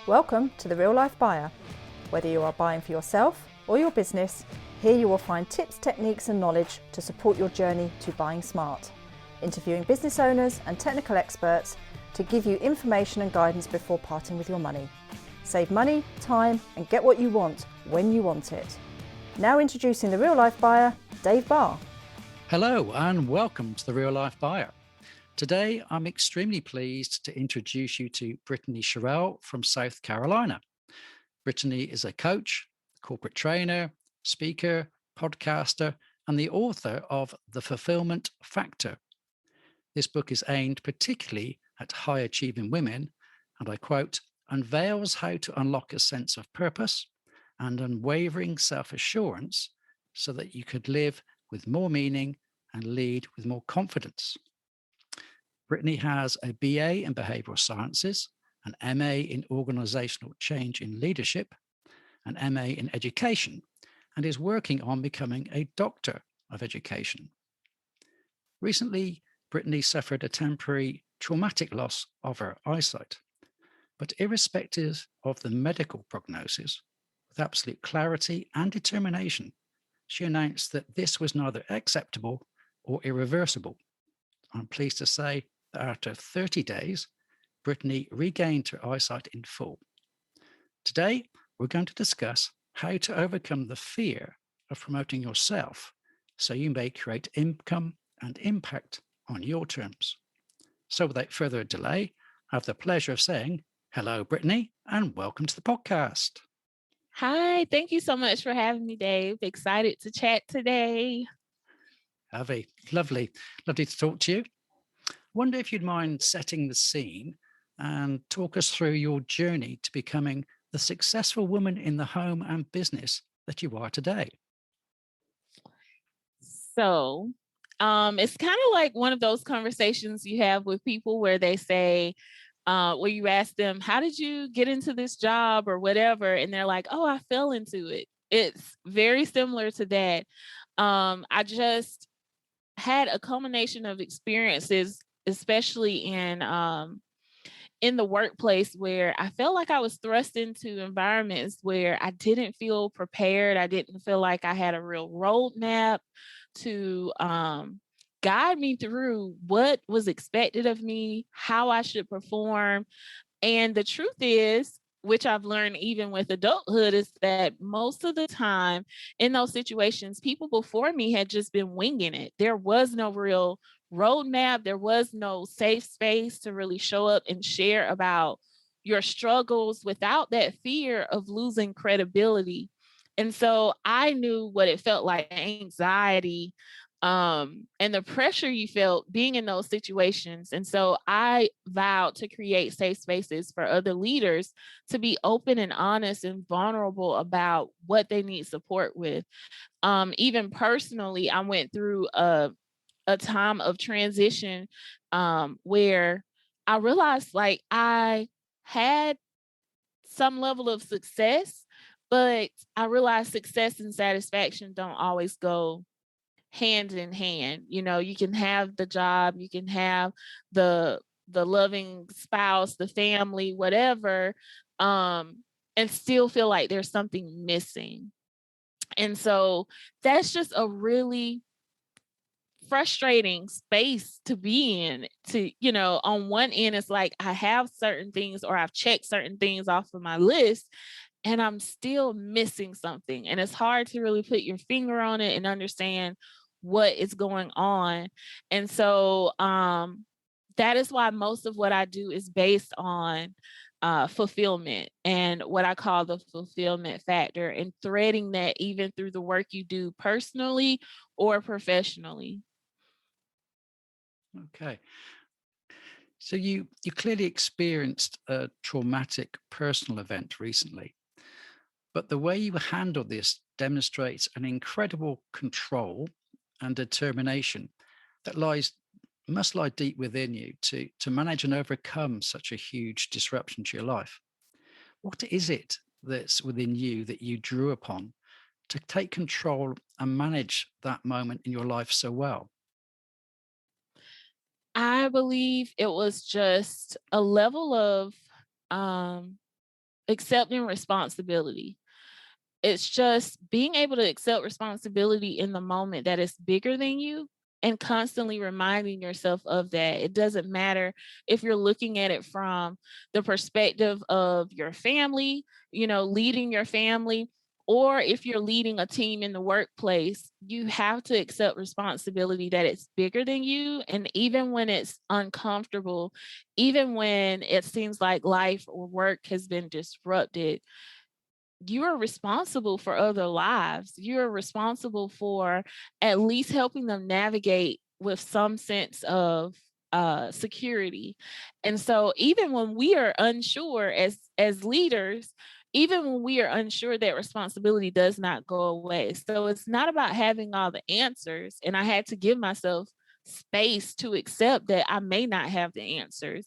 Welcome to The Real Life Buyer. Whether you are buying for yourself or your business, here you will find tips, techniques and knowledge to support your journey to buying smart. Interviewing business owners and technical experts to give you information and guidance before parting with your money. Save money, time and get what you want when you want it. Now introducing The Real Life Buyer, Dave Barr. Hello and welcome to The Real Life Buyer. Today, I'm extremely pleased to introduce you to Brittany from South Carolina. Brittany is a coach, corporate trainer, speaker, podcaster, and the author of The Fulfillment Factor. This book is aimed particularly at high-achieving women, and I quote, unveils how to unlock a sense of purpose and unwavering self-assurance so that you could live with more meaning and lead with more confidence. Brittany has a BA in Behavioural Sciences, an MA in Organisational Change in Leadership, an MA in Education, and is working on becoming a Doctor of Education. Recently, Brittany suffered a temporary traumatic loss of her eyesight, but irrespective of the medical prognosis, with absolute clarity and determination, she announced that this was neither acceptable or irreversible. I'm pleased to say that after 30 days, Brittany regained her eyesight in full. Today, we're going to discuss how to overcome the fear of promoting yourself so you may create income and impact on your terms. So without further delay, I have the pleasure of saying hello, Brittany, and welcome to the podcast. Hi, thank you so much for having me, Dave. Excited to chat today. Lovely to talk to you. Wonder if you'd mind setting the scene and talk us through your journey to becoming the successful woman in the home and business that you are today. So, it's kind of like one of those conversations you have with people where they say, where you ask them, how did you get into this job or whatever? And they're like, oh, I fell into it. It's very similar to that. I just had a culmination of experiences, especially in the workplace, where I felt like I was thrust into environments where I didn't feel prepared. I didn't feel like I had a real roadmap to guide me through what was expected of me, how I should perform. And the truth is, which I've learned even with adulthood, is that most of the time in those situations, people before me had just been winging it. There was no real roadmap. There was no safe space to really show up and share about your struggles without that fear of losing credibility. And so I knew what it felt like, anxiety, and the pressure you felt being in those situations. And so I vowed to create safe spaces for other leaders to be open and honest and vulnerable about what they need support with. Even personally, I went through a time of transition where I realized like I had some level of success, but I realized success and satisfaction don't always go hand in hand. You know, you can have the job, you can have the loving spouse, the family, whatever, and still feel like there's something missing. And so that's just a really frustrating space to be in. To, you know, on one end, it's like I have certain things or I've checked certain things off of my list and I'm still missing something. And it's hard to really put your finger on it and understand what is going on. And so that is why most of what I do is based on fulfillment and what I call the fulfillment factor, and threading that even through the work you do personally or professionally. Okay. So you clearly experienced a traumatic personal event recently, but the way you handled this demonstrates an incredible control and determination that must lie deep within you to manage and overcome such a huge disruption to your life. What is it that's within you that you drew upon to take control and manage that moment in your life so well? I believe it was just a level of um, accepting responsibility. It's just being able to accept responsibility in the moment that is bigger than you and constantly reminding yourself of that. It doesn't matter if you're looking at it from the perspective of your family, leading your family, or if you're leading a team in the workplace, you have to accept responsibility that it's bigger than you. And even when it's uncomfortable, even when it seems like life or work has been disrupted, you are responsible for other lives. You're responsible for at least helping them navigate with some sense of security. And so even when we are unsure as leaders, even when we are unsure, that responsibility does not go away. So it's not about having all the answers. And I had to give myself space to accept that I may not have the answers,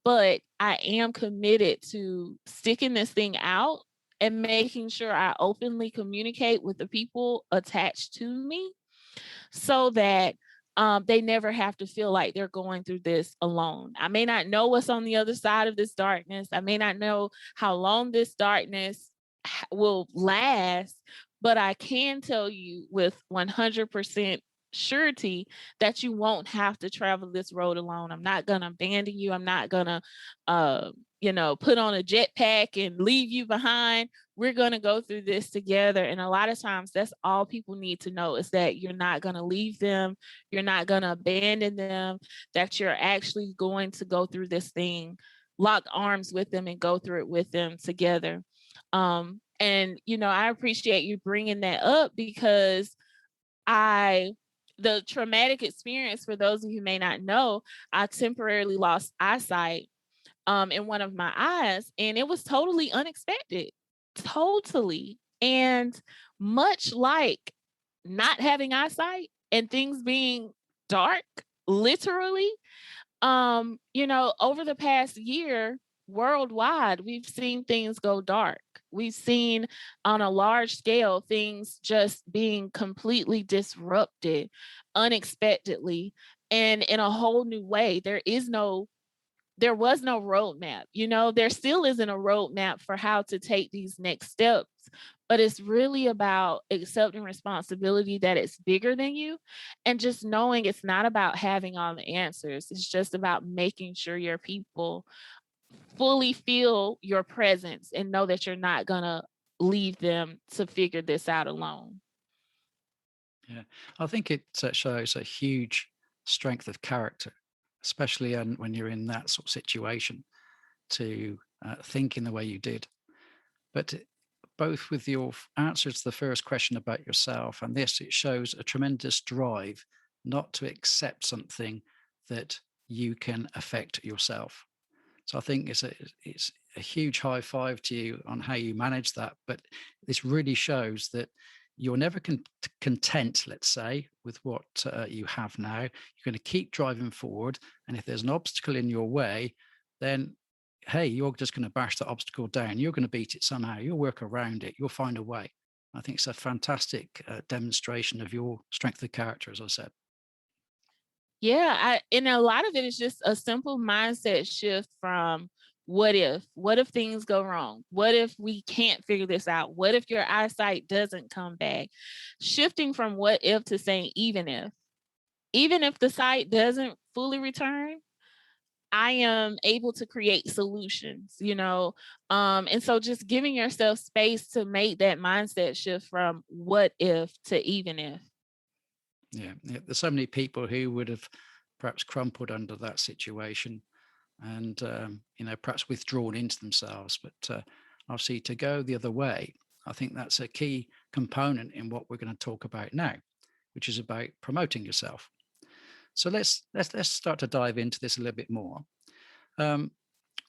but I am committed to sticking this thing out and making sure I openly communicate with the people attached to me so that they never have to feel like they're going through this alone. I may not know what's on the other side of this darkness. I may not know how long this darkness will last, but I can tell you with 100% surety that you won't have to travel this road alone. I'm not going to abandon you. I'm not going to, put on a jetpack and leave you behind. We're going to go through this together. And a lot of times that's all people need to know, is that you're not going to leave them. You're not going to abandon them, that you're actually going to go through this thing, lock arms with them and go through it with them together. I appreciate you bringing that up, because the traumatic experience, for those of you who may not know, I temporarily lost eyesight in one of my eyes, and it was totally unexpected. Totally. And much like not having eyesight and things being dark, literally, over the past year, worldwide, we've seen things go dark. We've seen on a large scale things just being completely disrupted unexpectedly and in a whole new way. There was no roadmap. There still isn't a roadmap for how to take these next steps, but it's really about accepting responsibility that it's bigger than you, and just knowing it's not about having all the answers. It's just about making sure your people fully feel your presence and know that you're not going to leave them to figure this out alone. Yeah, I think it shows a huge strength of character, especially when you're in that sort of situation, to think in the way you did. But both with your answer to the first question about yourself and this, it shows a tremendous drive not to accept something that you can affect yourself. So I think it's a huge high five to you on how you manage that. But this really shows that you're never content, let's say, with what you have now. You're going to keep driving forward. And if there's an obstacle in your way, then, hey, you're just going to bash that obstacle down. You're going to beat it somehow. You'll work around it. You'll find a way. I think it's a fantastic demonstration of your strength of character, as I said. Yeah, and a lot of it is just a simple mindset shift from what if things go wrong? What if we can't figure this out? What if your eyesight doesn't come back? Shifting from what if to saying even if the sight doesn't fully return, I am able to create solutions, and so just giving yourself space to make that mindset shift from what if to even if. Yeah, there's so many people who would have perhaps crumpled under that situation and perhaps withdrawn into themselves. But obviously, to go the other way, I think that's a key component in what we're going to talk about now, which is about promoting yourself. So let's start to dive into this a little bit more.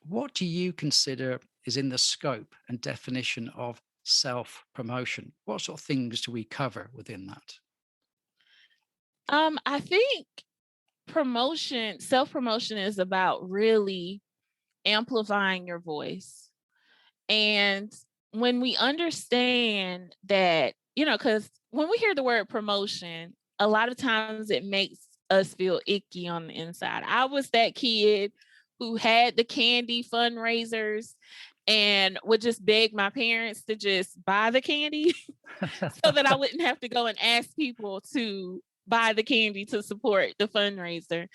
What do you consider is in the scope and definition of self-promotion? What sort of things do we cover within that? I think self-promotion is about really amplifying your voice. And when we understand that, because when we hear the word promotion, a lot of times it makes us feel icky on the inside. I was that kid who had the candy fundraisers and would just beg my parents to just buy the candy so that I wouldn't have to go and ask people to buy the candy to support the fundraiser.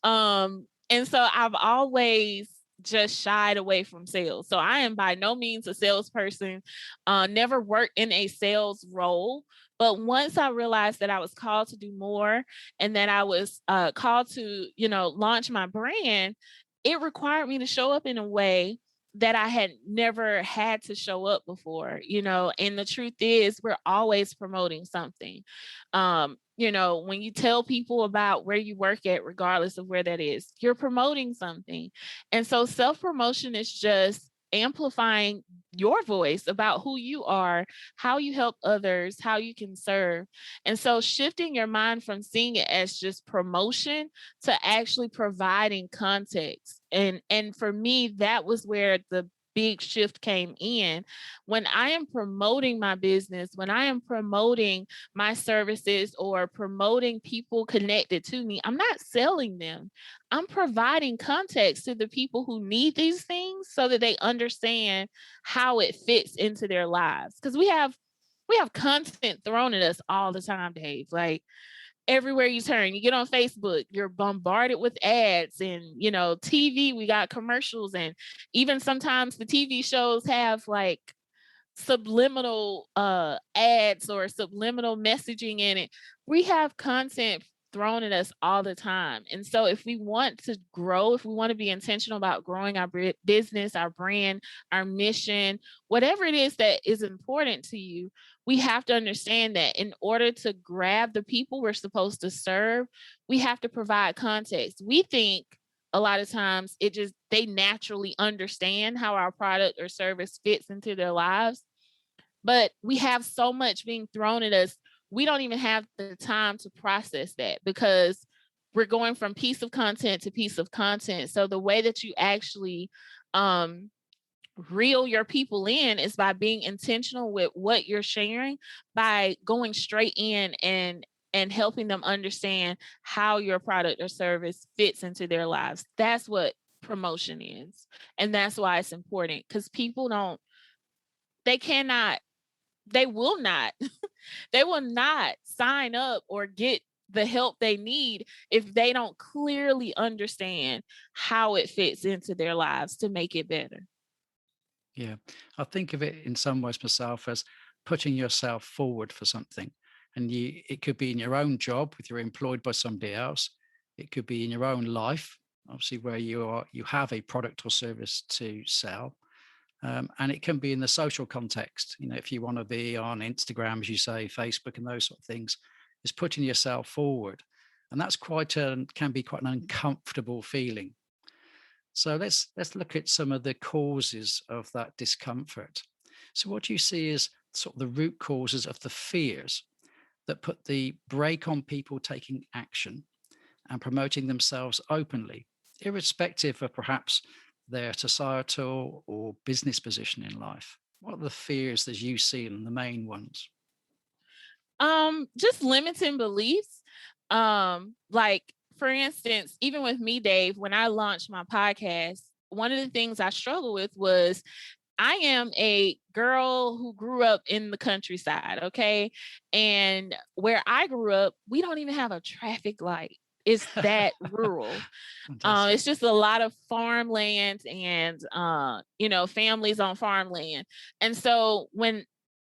And so I've always just shied away from sales. So I am by no means a salesperson, never worked in a sales role. But once I realized that I was called to do more and that I was called to, launch my brand, it required me to show up in a way that I had never had to show up before, and the truth is we're always promoting something. When you tell people about where you work at, regardless of where that is, you're promoting something. And so self-promotion is just amplifying your voice about who you are, how you help others, how you can serve. And so shifting your mind from seeing it as just promotion to actually providing context. And for me, that was where the big shift came in. When I am promoting my business, when I am promoting my services or promoting people connected to me, I'm not selling them. I'm providing context to the people who need these things so that they understand how it fits into their lives. Because we have content thrown at us all the time, Dave. Like everywhere you turn, you get on Facebook, you're bombarded with ads, and TV, we got commercials, and even sometimes the TV shows have like subliminal ads or subliminal messaging in it. We have content thrown at us all the time. And so if we want to grow, if we want to be intentional about growing our business, our brand, our mission, whatever it is that is important to you, we have to understand that in order to grab the people we're supposed to serve, we have to provide context. We think a lot of times they naturally understand how our product or service fits into their lives. But we have so much being thrown at us, we don't even have the time to process that because we're going from piece of content to piece of content. So the way that you actually reel your people in is by being intentional with what you're sharing, by going straight in and helping them understand how your product or service fits into their lives. That's what promotion is. And that's why it's important, because people they will not they will not sign up or get the help they need if they don't clearly understand how it fits into their lives to make it better. Yeah, I think of it in some ways myself as putting yourself forward for something. And it could be in your own job, if you're employed by somebody else. It could be in your own life, obviously, where you have a product or service to sell. And it can be in the social context. If you want to be on Instagram, as you say, Facebook, and those sort of things, is putting yourself forward, and that's can be quite an uncomfortable feeling. So let's look at some of the causes of that discomfort. So what do you see as sort of the root causes of the fears that put the brake on people taking action and promoting themselves openly, irrespective of perhaps their societal or business position in life? What are the fears that you see and the main ones? Just limiting beliefs. Like for instance, even with me, Dave, when I launched my podcast, one of the things I struggled with was I am a girl who grew up in the countryside, okay? And where I grew up, we don't even have a traffic light. It's that rural. Fantastic. It's just a lot of farmland and, families on farmland. And so when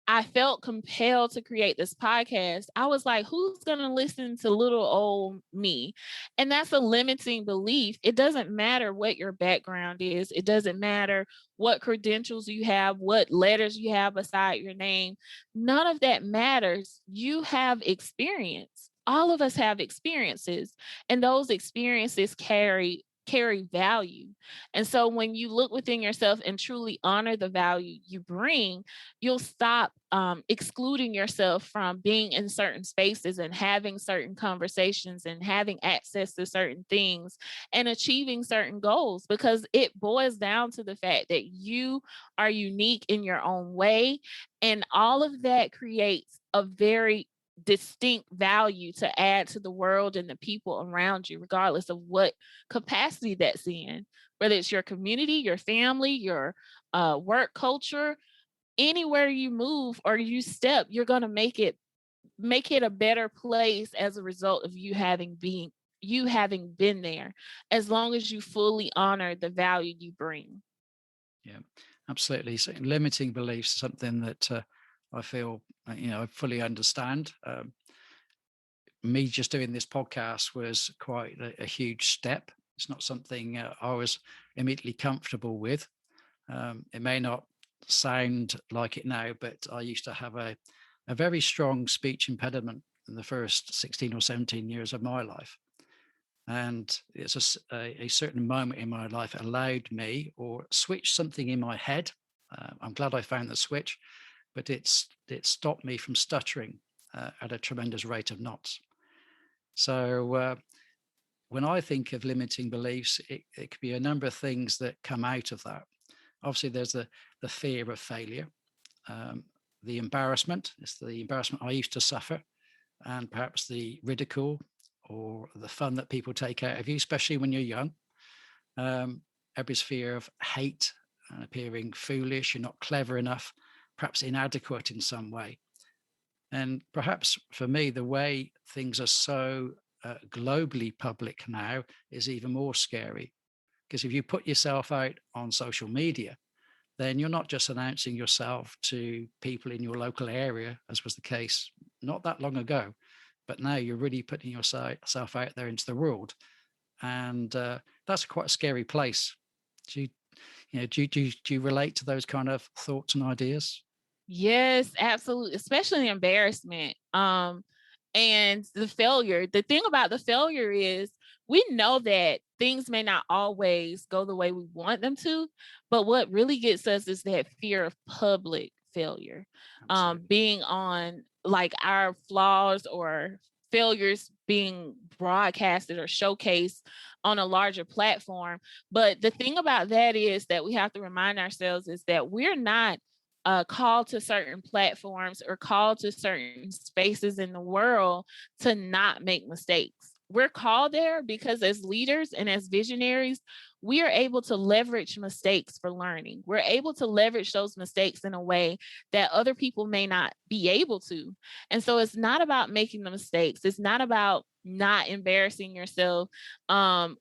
I felt compelled to create this podcast, I was like, who's going to listen to little old me? And that's a limiting belief. It doesn't matter what your background is. It doesn't matter what credentials you have, what letters you have beside your name. None of that matters. You have experience. All of us have experiences, and those experiences carry value. And so when you look within yourself and truly honor the value you bring, you'll stop excluding yourself from being in certain spaces and having certain conversations and having access to certain things and achieving certain goals, because it boils down to the fact that you are unique in your own way. And all of that creates a very distinct value to add to the world and the people around you, regardless of what capacity that's in. whether it's your community, your family, your work culture. Anywhere you move or you step, you're going to make it a better place as a result of you having been there, as long as you fully honor the value you bring. Yeah, absolutely. So limiting beliefs is something that I feel, I fully understand. Me just doing this podcast was quite a huge step. It's not something I was immediately comfortable with. It may not sound like it now, but I used to have a very strong speech impediment in the first 16 or 17 years of my life. And it's a certain moment in my life allowed me or switched something in my head. I'm glad I found the switch, but it stopped me from stuttering at a tremendous rate of knots. So when I think of limiting beliefs, it could be a number of things that come out of that. Obviously, there's the fear of failure, the embarrassment. It's the embarrassment I used to suffer, and perhaps the ridicule or the fun that people take out of you, especially when you're young. Everybody's fear of hate and appearing foolish, you're not clever enough, perhaps inadequate in some way. And perhaps for me, the way things are so globally public now is even more scary. Because if you put yourself out on social media, then you're not just announcing yourself to people in your local area, as was the case not that long ago, but now you're really putting yourself out there into the world. And that's quite a scary place. Do you relate to those kind of thoughts and ideas? Yes, absolutely. Especially the embarrassment. And the failure. The thing about the failure is we know that things may not always go the way we want them to, but what really gets us is that fear of public failure. Being on like our flaws or failures being broadcasted or showcased on a larger platform. But the thing about that is that we have to remind ourselves is that we're not called to certain platforms or called to certain spaces in the world to not make mistakes. We're called there because as leaders and as visionaries, we are able to leverage mistakes for learning. We're able to leverage those mistakes in a way that other people may not be able to. And so it's not about making the mistakes. It's not about not embarrassing yourself.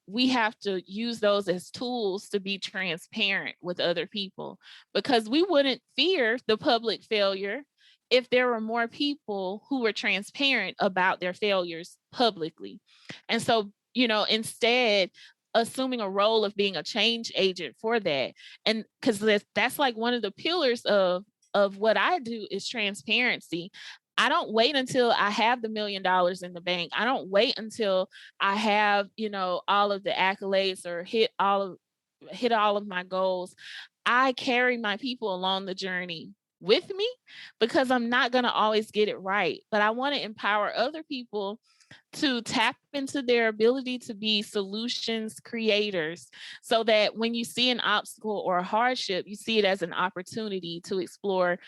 We have to use those as tools to be transparent with other people, because we wouldn't fear the public failure if there were more people who were transparent about their failures publicly. And so, instead, assuming a role of being a change agent for that. And because that's like one of the pillars of what I do is transparency. I don't wait until I have the $1 million in the bank. I don't wait until I have, all of the accolades or hit all of my goals. I carry my people along the journey with me, because I'm not going to always get it right, but I want to empower other people to tap into their ability to be solutions creators, so that when you see an obstacle or a hardship, you see it as an opportunity to explore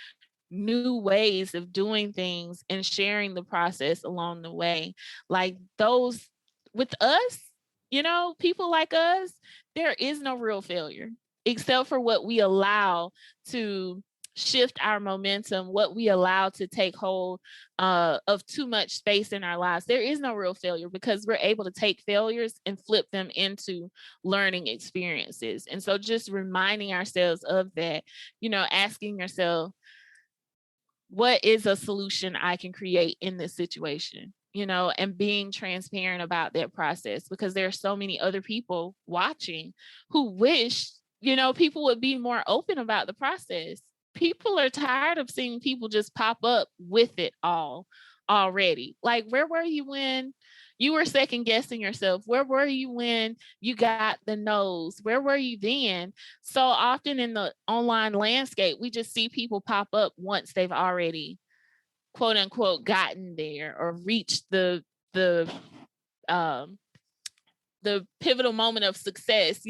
new ways of doing things and sharing the process along the way. Like those with us, people like us, there is no real failure except for what we allow to shift our momentum, what we allow to take hold of too much space in our lives. There is no real failure because we're able to take failures and flip them into learning experiences. And so just reminding ourselves of that, asking yourself, what is a solution I can create in this situation? And being transparent about that process, because there are so many other people watching who wish, people would be more open about the process. People are tired of seeing people just pop up with it all already. Like, where were you when you were second guessing yourself? Where were you when you got the no's? Where were you then? So often in the online landscape, we just see people pop up once they've already, quote unquote, gotten there or reached um, the pivotal moment of success,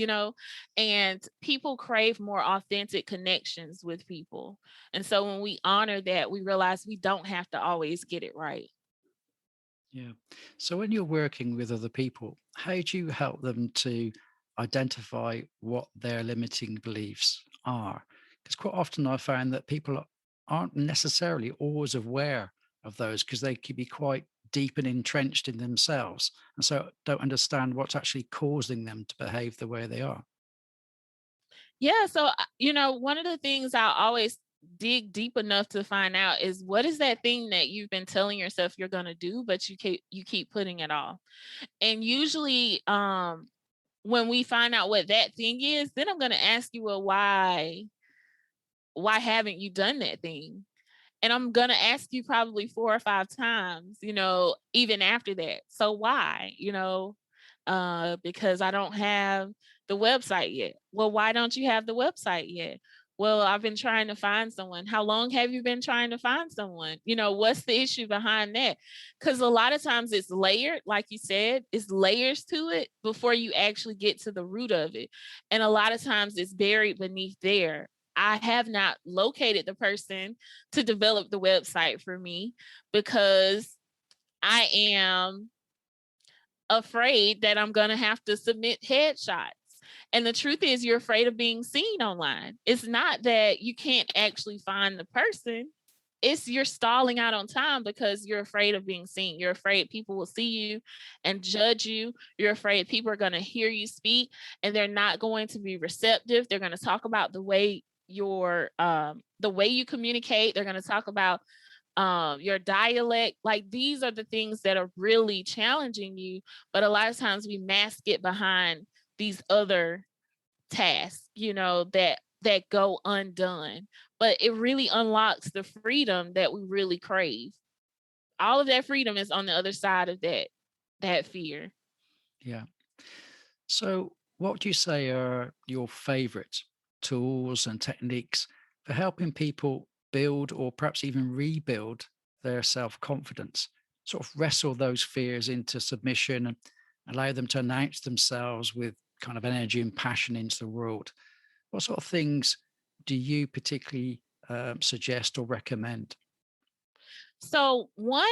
and people crave more authentic connections with people. And so when we honor that, we realize we don't have to always get it right. Yeah. So when you're working with other people, how do you help them to identify what their limiting beliefs are. Because quite often I found that people aren't necessarily always aware of those, because they could be quite deep and entrenched in themselves, and so don't understand what's actually causing them to behave the way they are. Yeah. So, one of the things I always dig deep enough to find out is what is that thing that you've been telling yourself you're going to do, but you keep putting it off. And usually, when we find out what that thing is, then I'm going to ask you, well, why haven't you done that thing? And I'm going to ask you probably 4 or 5 times, even after that. So why, because I don't have the website yet. Well, why don't you have the website yet? Well, I've been trying to find someone. How long have you been trying to find someone? What's the issue behind that? Because a lot of times it's layered, like you said, it's layers to it before you actually get to the root of it. And a lot of times it's buried beneath there. I have not located the person to develop the website for me because I am afraid that I'm going to have to submit headshots. And the truth is, you're afraid of being seen online. It's not that you can't actually find the person. It's you're stalling out on time because you're afraid of being seen. You're afraid people will see you and judge you. You're afraid people are going to hear you speak and they're not going to be receptive. They're going to talk about the way you communicate. They're going to talk about your dialect. Like, these are the things that are really challenging you. But a lot of times we mask it behind these other tasks, that go undone. But it really unlocks the freedom that we really crave. All of that freedom is on the other side of that fear. Yeah. So, what would you say are your favorite tools and techniques for helping people build or perhaps even rebuild their self confidence? Sort of wrestle those fears into submission and allow them to announce themselves with kind of energy and passion into the world. What sort of things do you particularly suggest or recommend? So one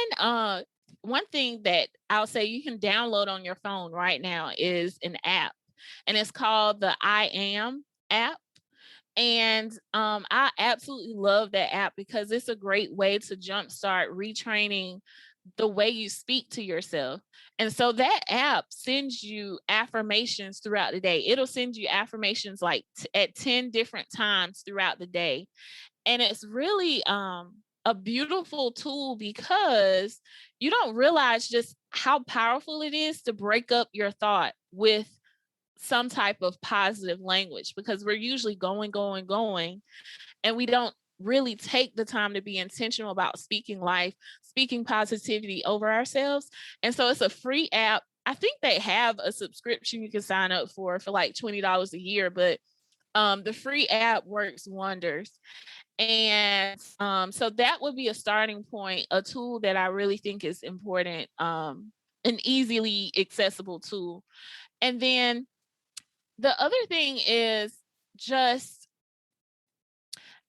thing that I'll say you can download on your phone right now is an app, and it's called the I Am app. And I absolutely love that app because it's a great way to jumpstart retraining the way you speak to yourself. And so that app sends you affirmations throughout the day. It'll send you affirmations like at 10 different times throughout the day. And it's really a beautiful tool because you don't realize just how powerful it is to break up your thought with some type of positive language, because we're usually going, and we don't really take the time to be intentional about speaking life, speaking positivity over ourselves. And so it's a free app. I think they have a subscription you can sign up for like $20 a year, but the free app works wonders. And so that would be a starting point, a tool that I really think is important, an easily accessible tool. And then the other thing is just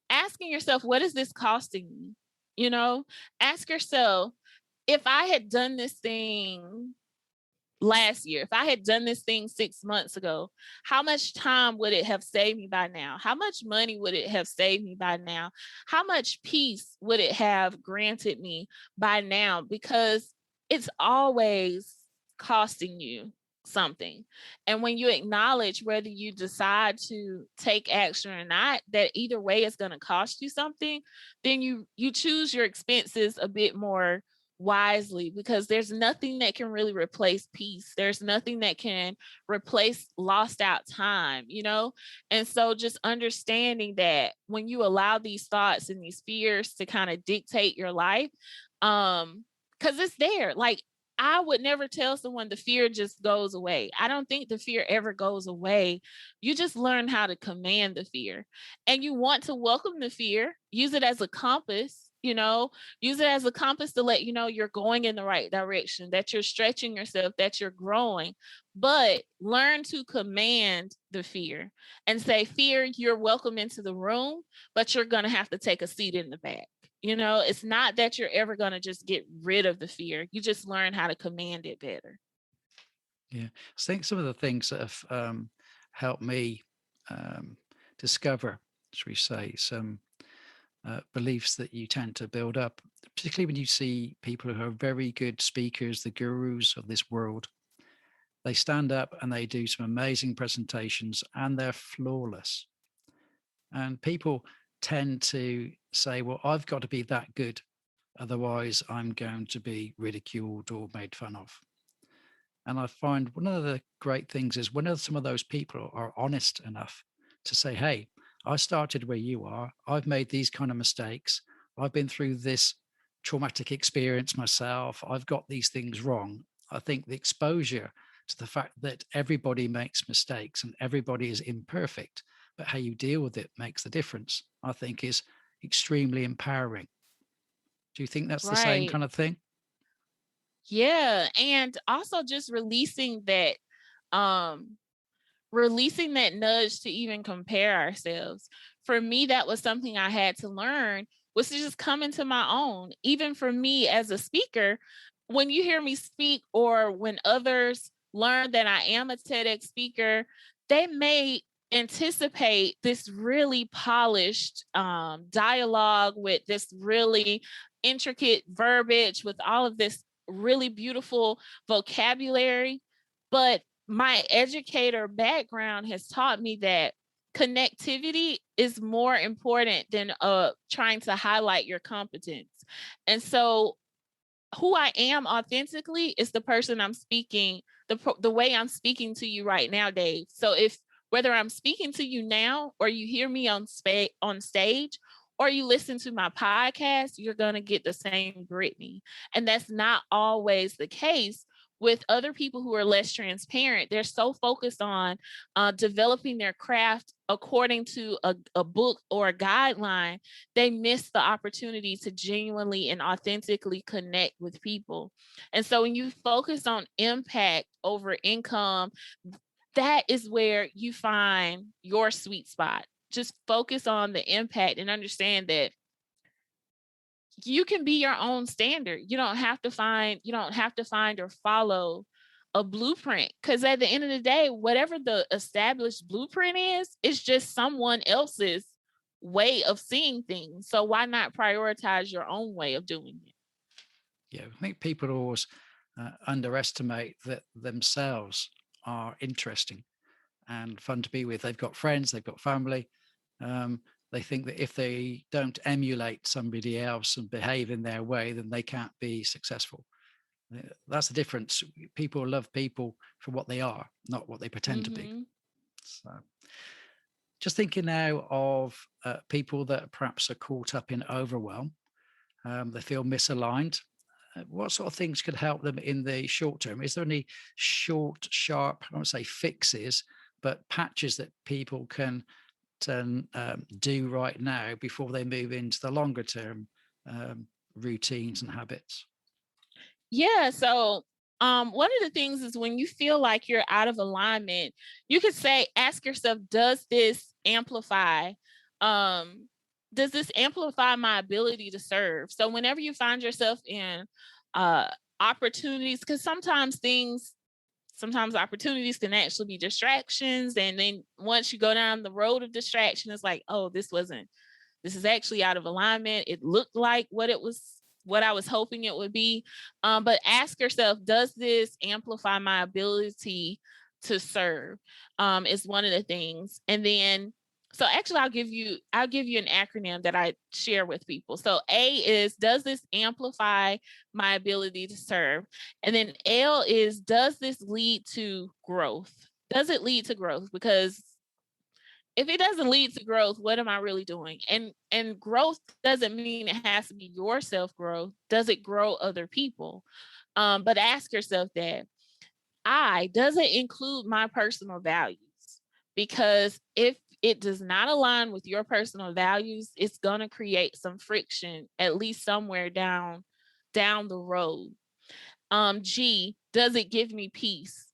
asking yourself, what is this costing me? Ask yourself, if I had done this thing last year, if I had done this thing 6 months ago, how much time would it have saved me by now? How much money would it have saved me by now? How much peace would it have granted me by now? Because it's always costing you something. And when you acknowledge whether you decide to take action or not, that either way it's going to cost you something, then you choose your expenses a bit more wisely, because there's nothing that can really replace peace. There's nothing that can replace lost out time, And so just understanding that when you allow these thoughts and these fears to kind of dictate your life, because it's there. Like, I would never tell someone the fear just goes away. I don't think the fear ever goes away. You just learn how to command the fear. And you want to welcome the fear, use it as a compass, use it as a compass to let you know you're going in the right direction, that you're stretching yourself, that you're growing. But learn to command the fear and say, fear, you're welcome into the room, but you're going to have to take a seat in the back. It's not that you're ever going to just get rid of the fear. You just learn how to command it better. Yeah, I think some of the things that have helped me discover, shall we say, some beliefs that you tend to build up, particularly when you see people who are very good speakers, the gurus of this world. They stand up and they do some amazing presentations and they're flawless. And people tend to say, well, I've got to be that good. Otherwise, I'm going to be ridiculed or made fun of. And I find one of the great things is when some of those people are honest enough to say, hey, I started where you are. I've made these kind of mistakes. I've been through this traumatic experience myself. I've got these things wrong. I think the exposure to the fact that everybody makes mistakes and everybody is imperfect, but how you deal with it makes the difference, I think is extremely empowering. Do you think that's the same Right. kind of thing? Yeah. And also just releasing that nudge to even compare ourselves. For me, that was something I had to learn, was to just come into my own. Even for me as a speaker, when you hear me speak or when others learn that I am a TEDx speaker, they may anticipate this really polished dialogue with this really intricate verbiage, with all of this really beautiful vocabulary. But my educator background has taught me that connectivity is more important than trying to highlight your competence. And so who I am authentically is the person I'm speaking, the way I'm speaking to you right now, Dave. So if whether I'm speaking to you now or you hear me on stage or you listen to my podcast, you're going to get the same Brittany. And that's not always the case with other people who are less transparent. They're so focused on developing their craft according to a book or a guideline, they miss the opportunity to genuinely and authentically connect with people. And so when you focus on impact over income, that is where you find your sweet spot. Just focus on the impact and understand that you can be your own standard. You don't have to find or follow a blueprint, because at the end of the day, whatever the established blueprint is, it's just someone else's way of seeing things. So why not prioritize your own way of doing it? Yeah, I think people always underestimate that themselves are interesting and fun to be with. They've got friends, they've got family. They think that if they don't emulate somebody else and behave in their way, then they can't be successful. That's the difference. People love people for what they are, not what they pretend to be. So, just thinking now of people that perhaps are caught up in overwhelm. They feel misaligned. What sort of things could help them in the short term? Is there any short, sharp, I won't say fixes, but patches that people can do right now before they move into the longer term routines and habits? Yeah. So one of the things is when you feel like you're out of alignment, you could ask yourself, does this amplify my ability to serve? So whenever you find yourself in opportunities, because sometimes opportunities can actually be distractions. And then once you go down the road of distraction, it's like, oh, this is actually out of alignment. It looked like what I was hoping it would be. But ask yourself, does this amplify my ability to serve? Is one of the things. And then, so actually I'll give you an acronym that I share with people. So A is, does this amplify my ability to serve? And then L is, does this lead to growth? Does it lead to growth? Because if it doesn't lead to growth, what am I really doing? And growth doesn't mean it has to be your self growth. Does it grow other people? But ask yourself that. Does it include my personal values? Because if it does not align with your personal values, it's going to create some friction, at least somewhere down the road. G, does it give me peace?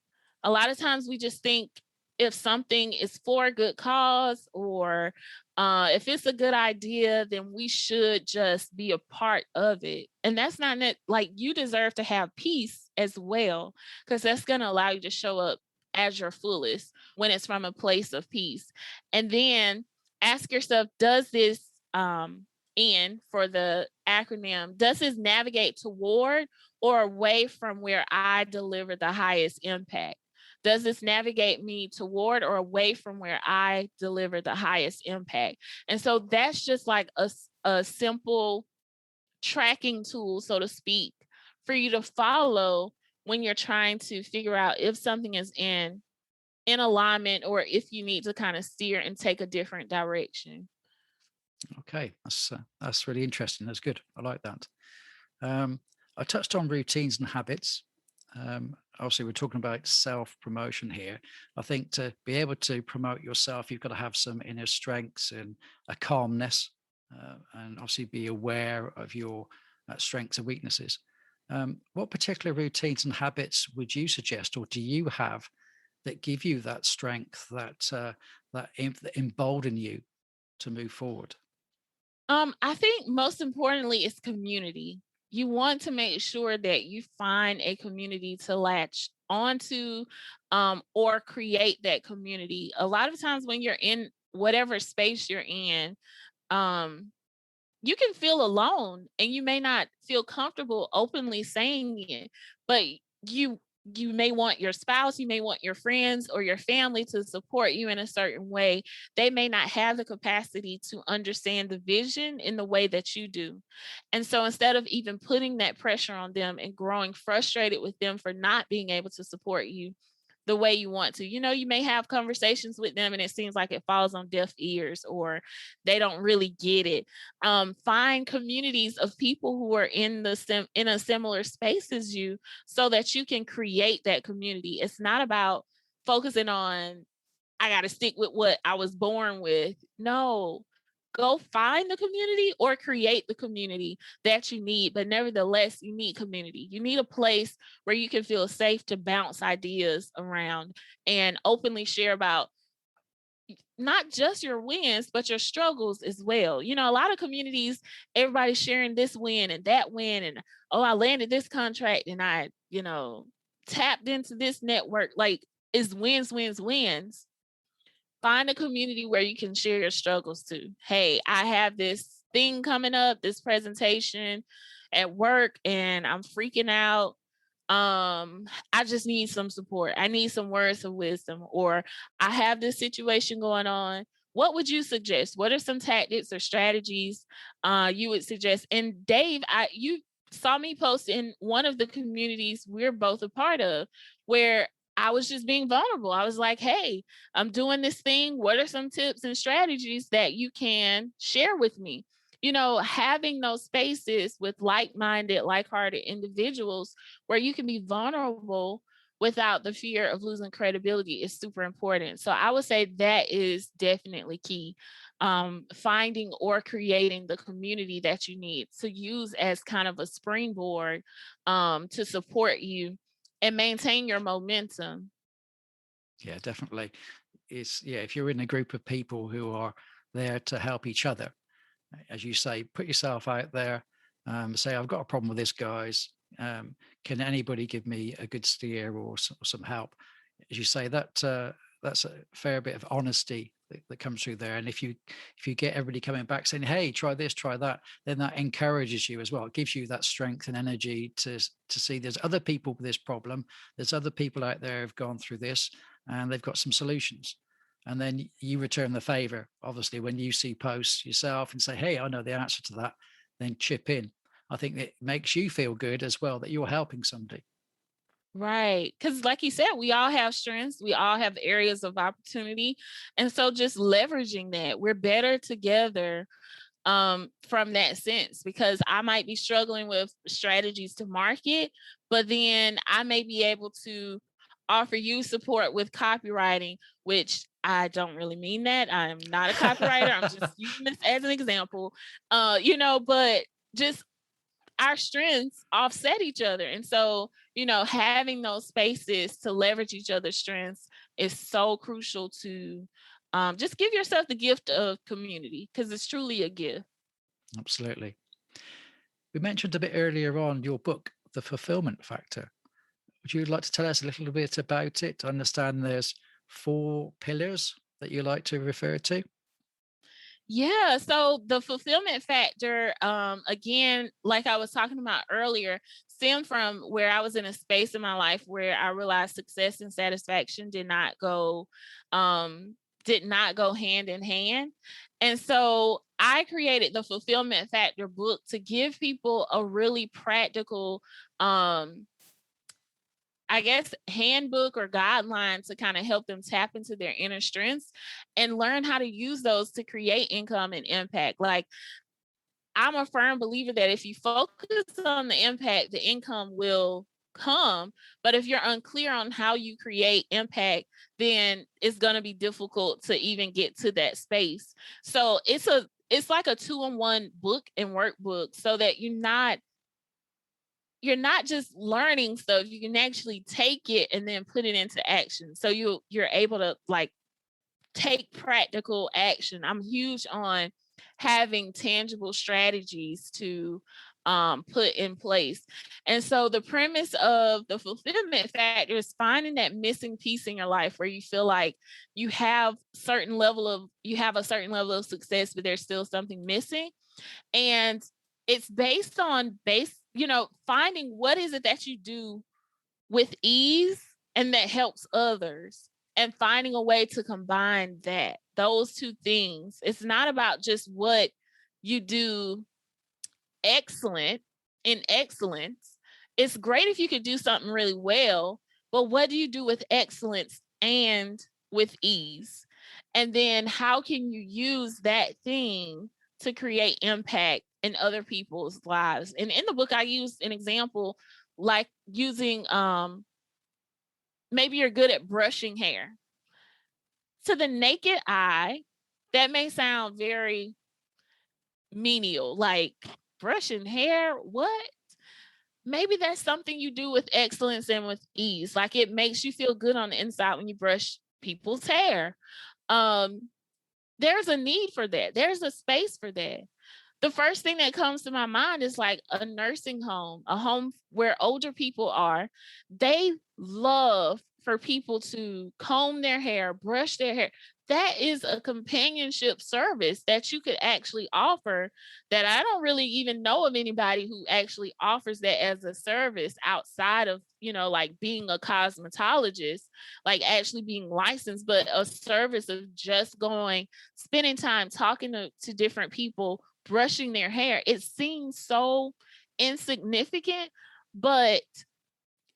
A lot of times we just think if something is for a good cause, or if it's a good idea, then we should just be a part of it. And that's not like, you deserve to have peace as well, because that's going to allow you to show up as your fullest. when it's from a place of peace. And then ask yourself, does this N for the acronym, does this navigate toward or away from where I deliver the highest impact? Does this navigate me toward or away from where I deliver the highest impact? And so that's just like a simple tracking tool, so to speak, for you to follow when you're trying to figure out if something is in alignment or if you need to kind of steer and take a different direction. Okay, that's really interesting. That's good. I like that. I touched on routines and habits. Obviously, we're talking about self-promotion here. I think to be able to promote yourself, you've got to have some inner strengths and a calmness, and obviously be aware of your strengths and weaknesses. What particular routines and habits would you suggest, or do you have, that give you that strength, that embolden you to move forward? I think most importantly is community. You want to make sure that you find a community to latch onto, or create that community. A lot of times when you're in whatever space you're in, um, you can feel alone and you may not feel comfortable openly saying it, but you you may want your spouse, you may want your friends or your family to support you in a certain way. They may not have the capacity to understand the vision in the way that you do. And so instead of even putting that pressure on them and growing frustrated with them for not being able to support you the way you want to. You may have conversations with them and it seems like it falls on deaf ears or they don't really get it. Find communities of people who are in a similar space as you so that you can create that community. It's not about focusing on, I got to stick with what I was born with. No, go find the community or create the community that you need. But nevertheless, you need community. You need a place where you can feel safe to bounce ideas around and openly share about not just your wins, but your struggles as well. A lot of communities, everybody's sharing this win and that win. And, oh, I landed this contract and I, tapped into this network. Like, it's wins, wins, wins. Find a community where you can share your struggles too. Hey, I have this thing coming up, this presentation at work, and I'm freaking out. I just need some support. I need some words of wisdom, or I have this situation going on. What would you suggest? What are some tactics or strategies you would suggest? And Dave, you saw me post in one of the communities we're both a part of where I was just being vulnerable. I was like, hey, I'm doing this thing. What are some tips and strategies that you can share with me? Having those spaces with like-minded, like-hearted individuals where you can be vulnerable without the fear of losing credibility is super important. So I would say that is definitely key. Finding or creating the community that you need to use as kind of a springboard to support you and maintain your momentum. Yeah, definitely. If you're in a group of people who are there to help each other, as you say, put yourself out there. Say, I've got a problem with this, guys. Can anybody give me a good steer or some help? As you say, that's a fair bit of honesty that comes through there. And if you get everybody coming back saying, "Hey, try this, try that," then that encourages you as well. It gives you that strength and energy to see there's other people with this problem. There's other people out there who've gone through this, and they've got some solutions. And then you return the favor, obviously, when you see posts yourself and say, hey, I know the answer to that, then chip in. I think it makes you feel good as well that you're helping somebody. Right. Because, like you said, we all have strengths, we all have areas of opportunity. And so just leveraging that, we're better together from that sense, because I might be struggling with strategies to market, but then I may be able to offer you support with copywriting, which I don't really mean that. I'm not a copywriter. I'm just using this as an example. But just our strengths offset each other. And so, having those spaces to leverage each other's strengths is so crucial to just give yourself the gift of community, because it's truly a gift. Absolutely. We mentioned a bit earlier on your book, The Fulfillment Factor. Would you like to tell us a little bit about it? I understand there's 4 pillars that you like to refer to? Yeah, so the fulfillment factor, again, like I was talking about earlier, stemmed from where I was in a space in my life where I realized success and satisfaction did not go hand in hand. And so I created the fulfillment factor book to give people a really practical, I guess, handbook or guideline to kind of help them tap into their inner strengths and learn how to use those to create income and impact. Like, I'm a firm believer that if you focus on the impact, the income will come. But if you're unclear on how you create impact, then it's going to be difficult to even get to that space. So it's like a 2-in-1 book and workbook, so that you're not just learning stuff, you can actually take it and then put it into action. So you're able to like take practical action. I'm huge on having tangible strategies to put in place. And so the premise of the fulfillment factor is finding that missing piece in your life where you feel like you have a certain level of success, but there's still something missing. And it's based on finding what is it that you do with ease and that helps others, and finding a way to combine those two things. It's not about just what you do in excellence. It's great if you could do something really well, but what do you do with excellence and with ease? And then how can you use that thing to create impact in other people's lives? And in the book, I used an example like using maybe you're good at brushing hair. To the naked eye, that may sound very menial, like brushing hair, what? Maybe that's something you do with excellence and with ease. Like, it makes you feel good on the inside when you brush people's hair. There's a need for that. There's a space for that. The first thing that comes to my mind is like a nursing home, a home where older people are. They love for people to comb their hair, brush their hair. That is a companionship service that you could actually offer, that I don't really even know of anybody who actually offers that as a service outside of, like being a cosmetologist, like actually being licensed, but a service of just going, spending time talking to different people, brushing their hair. It seems so insignificant, but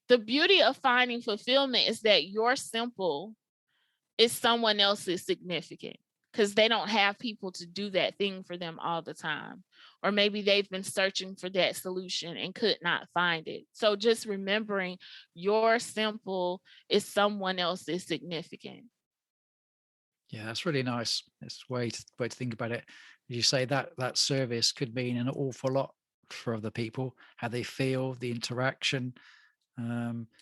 the beauty of finding fulfillment is that your simple is someone else's significant, because they don't have people to do that thing for them all the time. Or maybe they've been searching for that solution and could not find it. So just remembering your simple is someone else's significant. Yeah, that's really nice. It's a way to think about it. You say that service could mean an awful lot for other people, how they feel, the interaction,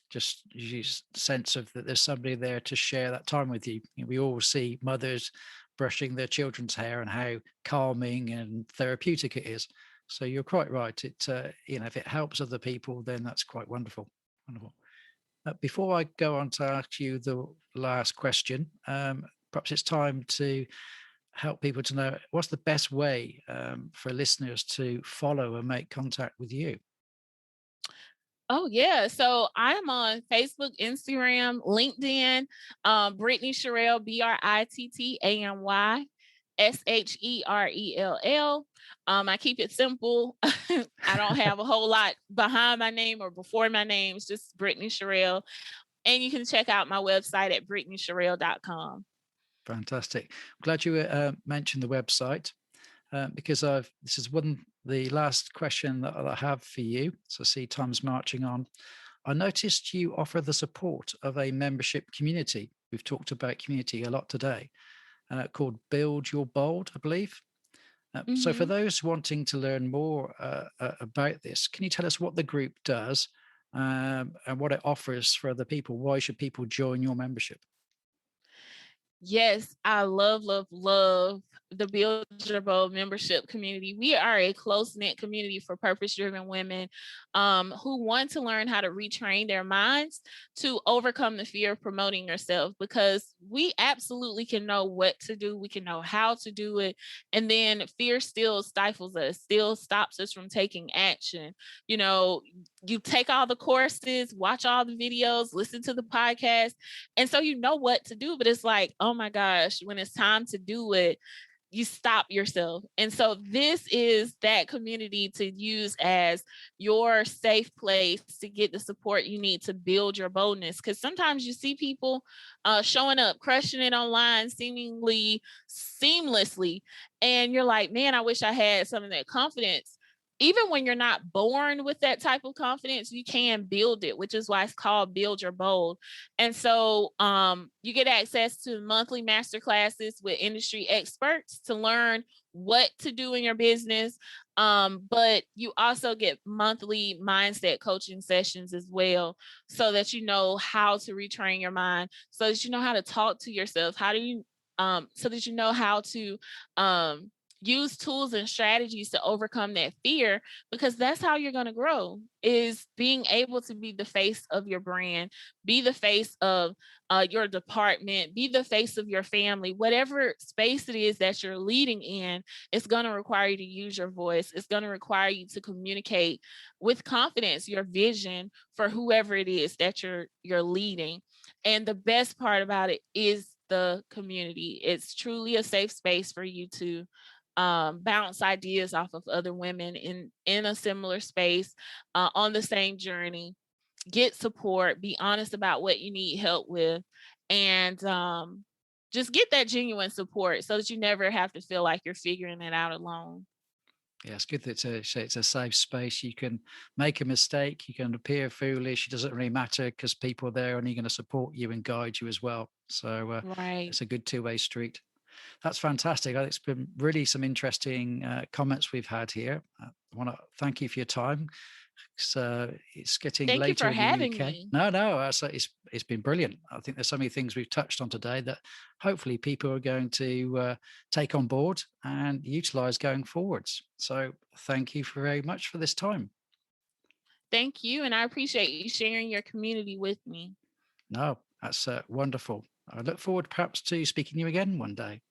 just you sense of that there's somebody there to share that time with you. We all see mothers brushing their children's hair and how calming and therapeutic it is. So you're quite right. If it helps other people, then that's quite wonderful. Wonderful. Before I go on to ask you the last question, perhaps it's time to help people to know what's the best way for listeners to follow and make contact with you. Oh yeah. So I'm on Facebook, Instagram, LinkedIn, Brittany Sherrill, BrittanySherrell. I keep it simple. I don't have a whole lot behind my name or before my name. It's just Brittany Sherrill. And you can check out my website at BrittanySherrill.com. Fantastic. I'm glad you mentioned the website. Because this is the last question that I have for you. So I see time's marching on. I noticed you offer the support of a membership community. We've talked about community a lot today, called Build Your Bold, I believe. So for those wanting to learn more about this, can you tell us what the group does and what it offers for other people? Why should people join your membership? Yes, I love, love, love the Build Your Bold membership community. We are a close-knit community for purpose-driven women who want to learn how to retrain their minds to overcome the fear of promoting yourself, because we absolutely can know what to do. We can know how to do it. And then fear still stifles us, still stops us from taking action. You know, you take all the courses, watch all the videos, listen to the podcast, and so you know what to do, but it's like, oh my gosh, when it's time to do it, you stop yourself. And so this is that community to use as your safe place to get the support you need to build your boldness. Because sometimes you see people showing up, crushing it online, seemingly seamlessly. And you're like, man, I wish I had some of that confidence. Even when you're not born with that type of confidence, you can build it, which is why it's called Build Your Bold. And so you get access to monthly master classes with industry experts to learn what to do in your business. But you also get monthly mindset coaching sessions as well, so that you know how to retrain your mind, so that you know how to talk to yourself, so that you know how to use tools and strategies to overcome that fear, because that's how you're going to grow, is being able to be the face of your brand, be the face of your department, be the face of your family. Whatever space it is that you're leading in, it's going to require you to use your voice. It's going to require you to communicate with confidence your vision for whoever it is that you're leading. And the best part about it is the community. It's truly a safe space for you to bounce ideas off of other women in a similar space, on the same journey, get support, be honest about what you need help with, and just get that genuine support so that you never have to feel like you're figuring it out alone. Yeah, it's good that it's a safe space. You can make a mistake, you can appear foolish. It doesn't really matter, because people are there only going to support you and guide you as well. So Right. it's a good two-way street. That's fantastic. It's been really some interesting comments we've had here. I want to thank you for your time. So it's getting Thank you later for in the having UK. me. No, it's been brilliant. I think there's so many things we've touched on today that hopefully people are going to take on board and utilize going forwards. So thank you very much for this time. Thank you. And I appreciate you sharing your community with me. No, that's wonderful. I look forward perhaps to speaking to you again one day.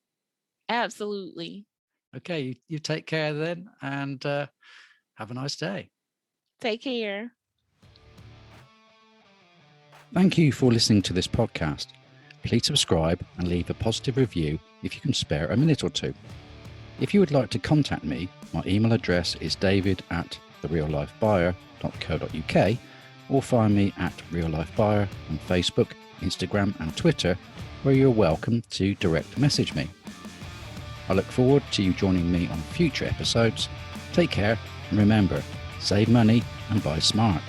Absolutely. Okay, you take care then, and have a nice day. Take care. Thank you for listening to this podcast. Please subscribe and leave a positive review if you can spare a minute or two. If you would like to contact me, my email address is david@thereallifebuyer.co.uk, or find me at Real Life Buyer on Facebook, Instagram and Twitter, where you're welcome to direct message me. I look forward to you joining me on future episodes. Take care, and remember, save money and buy smart.